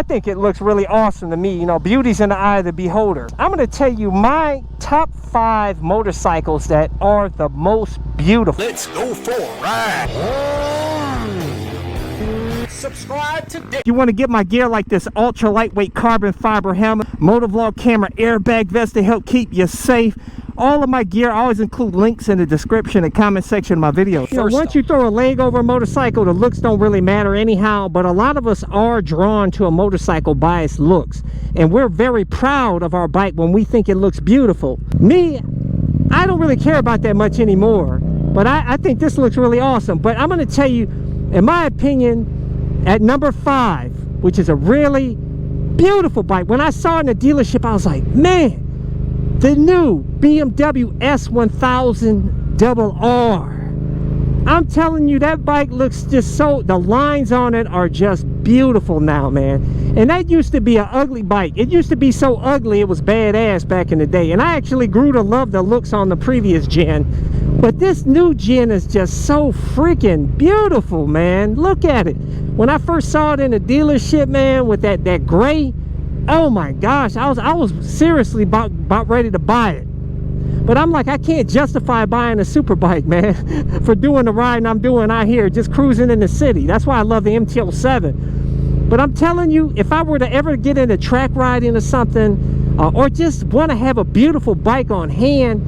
I think it looks really awesome to me. You know, beauty's in the eye of the beholder. I'm going to tell you my top 5 motorcycles that are the most beautiful. Let's go for a ride. Subscribe today. If you want to get my gear like this ultra lightweight carbon fiber helmet, motovlog camera, airbag vest to help keep you safe, all of my gear, I always include links in the description and comment section of my videos. You know, once you throw a leg over a motorcycle, the looks don't really matter anyhow, but a lot of us are drawn to a motorcycle by its looks. And we're very proud of our bike when we think it looks beautiful. Me, I don't really care about that much anymore, but I think this looks really awesome. But I'm going to tell you, in my opinion, at number 5, which is a really beautiful bike, when I saw it in the dealership, I was like, man, the new BMW S1000RR. I'm telling you, that bike looks just so, the lines on it are just beautiful now, man. And that used to be an ugly bike. It used to be so ugly it was badass back in the day. And I actually grew to love the looks on the previous gen. But this new gen is just so freaking beautiful, man. Look at it. When I first saw it in the dealership, man, with that gray, oh my gosh, I was seriously about ready to buy it. But I'm like, I can't justify buying a super bike, man, for doing the riding I'm doing out here, just cruising in the city. That's why I love the MT-07. But I'm telling you, if I were to ever get into track riding or something, or just want to have a beautiful bike on hand,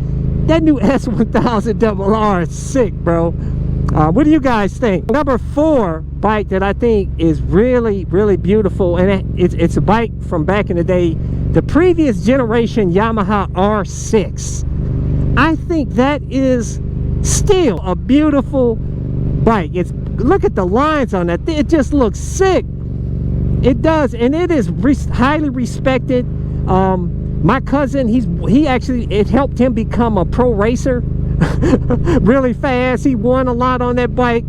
that new S1000RR is sick, bro. What do you guys think? Number 4 bike that I think is really, really beautiful, and it's a bike from back in the day, the previous generation Yamaha R6. I think that is still a beautiful bike. Look at the lines on that. It just looks sick. It does, and it is highly respected. My cousin, it helped him become a pro racer really fast. He won a lot on that bike.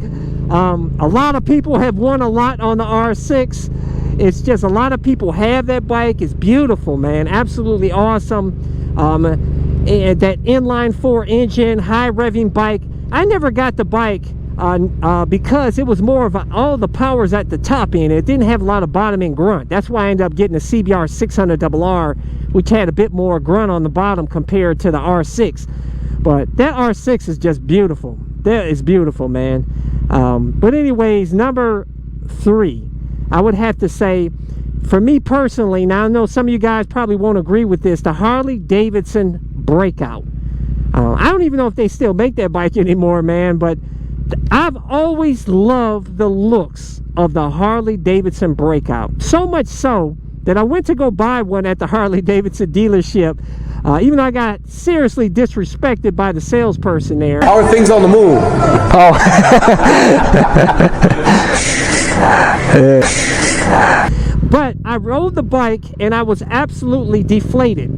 A lot of people have won a lot on the R6. It's just a lot of people have that bike. It's beautiful, man. Absolutely awesome. And that inline 4 engine, high revving bike. I never got the bike because it was more of all the powers at the top end. It didn't have a lot of bottom end grunt. That's why I ended up getting a CBR 600RR, which had a bit more grunt on the bottom compared to the R6. But that R6 is just beautiful. That is beautiful, man. But anyways, number 3, I would have to say, for me personally, now I know some of you guys probably won't agree with this, the Harley-Davidson Breakout. I don't even know if they still make that bike anymore, man, but I've always loved the looks of the Harley-Davidson Breakout. So much so that I went to go buy one at the Harley-Davidson dealership, even though I got seriously disrespected by the salesperson there. How are things on the move? Oh. But I rode the bike and I was absolutely deflated,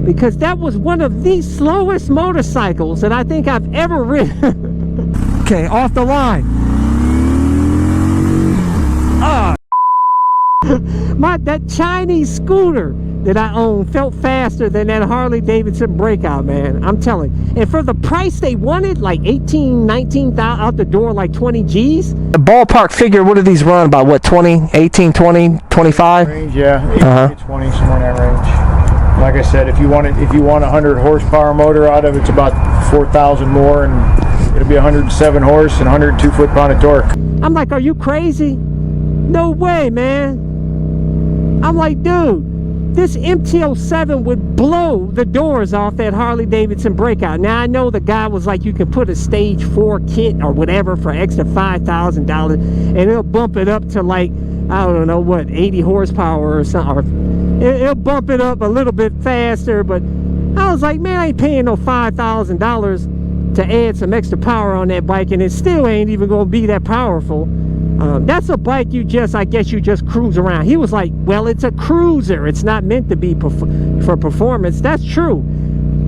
because that was one of the slowest motorcycles that I think I've ever ridden. Okay, off the line. That Chinese scooter that I own felt faster than that Harley-Davidson Breakout, man. I'm telling you. And for the price they wanted, like 18, 19,000 out the door, like 20 G's. The ballpark figure, what do these run? About what, 20, 18, 20, 25? Range, yeah, 18 to 20, somewhere in that range. Like I said, if you want a 100 horsepower motor out of it, it's about 4,000 more, and it'll be 107 horse and 102 foot-pound of torque. I'm like, are you crazy? No way, man. I'm like, dude, this MT-07 would blow the doors off that Harley-Davidson Breakout. Now, I know the guy was like, you can put a stage 4 kit or whatever for extra $5,000, and it'll bump it up to like, I don't know what, 80 horsepower or something. Or it'll bump it up a little bit faster, but I was like, man, I ain't paying no $5,000 to add some extra power on that bike, and it still ain't even gonna be that powerful. That's a bike I guess you just cruise around. He was like, well, it's a cruiser, it's not meant to be for performance. That's true,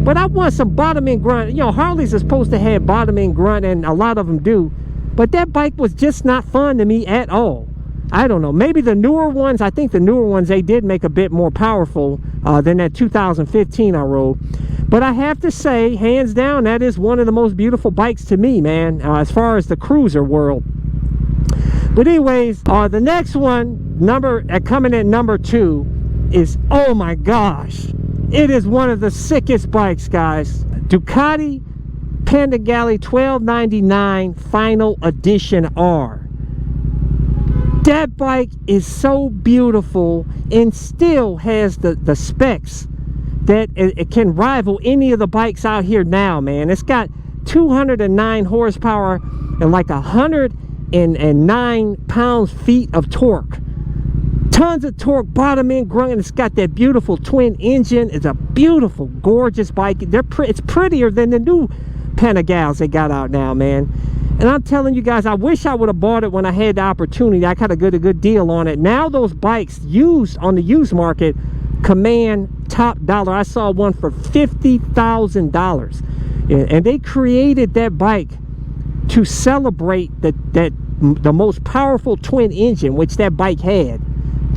but I want some bottom end grunt. You know, Harleys are supposed to have bottom end grunt, and a lot of them do, but that bike was just not fun to me at all. I don't know, maybe the newer ones, I think the newer ones, they did make a bit more powerful than that 2015 I rode. But I have to say, hands down, that is one of the most beautiful bikes to me, man, as far as the cruiser world. But anyways, the next one, coming in number 2, is, oh my gosh, it is one of the sickest bikes, guys. Ducati Panigale 1299 Final Edition R. That bike is so beautiful and still has the specs that it can rival any of the bikes out here now, man. It's got 209 horsepower and like 109 pounds-feet of torque. Tons of torque, bottom end grunt, and it's got that beautiful twin engine. It's a beautiful, gorgeous bike. It's prettier than the new Panigales they got out now, man. And I'm telling you guys, I wish I would have bought it when I had the opportunity. I got a good deal on it. Now those bikes used on the used market command top dollar. I saw one for $50,000, and they created that bike to celebrate the most powerful twin engine which that bike had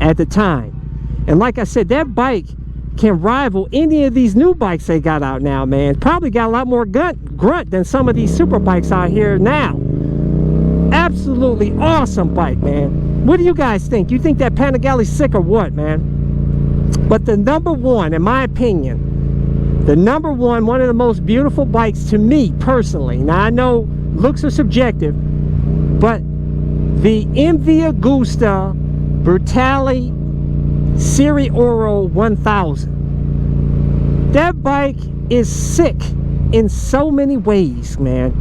at the time. And like I said, that bike can rival any of these new bikes they got out now, man. Probably got a lot more grunt than some of these super bikes out here now. Absolutely awesome bike, man. What do you guys think? You think that Panigale's sick or what, man? But the number one, in my opinion, the number one of the most beautiful bikes to me personally, now I know looks are subjective, but the MV Agusta Brutale Serie Oro 1000. That bike is sick in so many ways, man.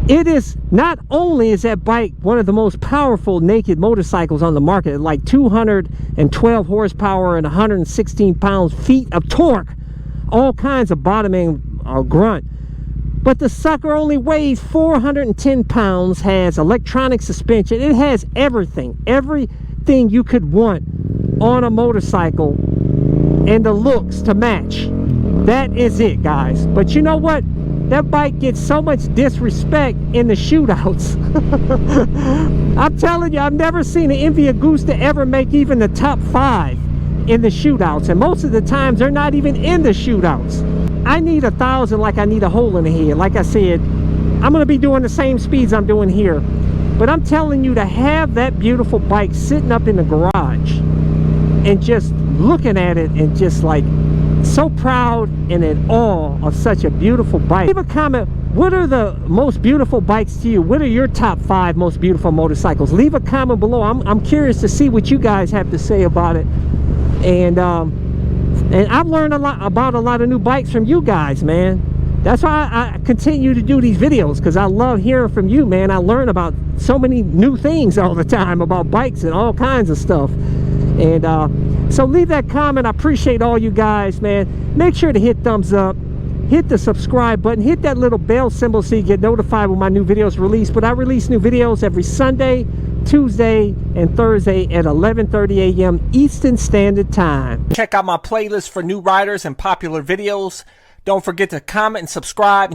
It is, not only is that bike one of the most powerful naked motorcycles on the market, like 212 horsepower and 116 pounds-feet of torque, all kinds of bottom end grunt, but the sucker only weighs 410 pounds, has electronic suspension, it has everything you could want on a motorcycle, and the looks to match. That is it, guys. But you know what? That bike gets so much disrespect in the shootouts. I'm telling you, I've never seen an MV Agusta ever make even the top 5 in the shootouts, and most of the times they're not even in the shootouts. I need 1,000 like I need a hole in the head. Like I said, I'm gonna be doing the same speeds I'm doing here, but I'm telling you, to have that beautiful bike sitting up in the garage and just looking at it and just like so proud and in awe of such a beautiful bike. Leave a comment. What are the most beautiful bikes to you? What are your top 5 most beautiful motorcycles? Leave a comment below. I'm curious to see what you guys have to say about it. And I've learned a lot about a lot of new bikes from you guys, man. That's why I continue to do these videos, because I love hearing from you, man. I learn about so many new things all the time about bikes and all kinds of stuff. And so leave that comment. I appreciate all you guys, man. Make sure to hit thumbs up, hit the subscribe button, hit that little bell symbol so you get notified when my new videos release. But I release new videos every Sunday, Tuesday, and Thursday at 11:30 a.m. Eastern Standard Time. Check out my playlist for new riders and popular videos. Don't forget to comment and subscribe.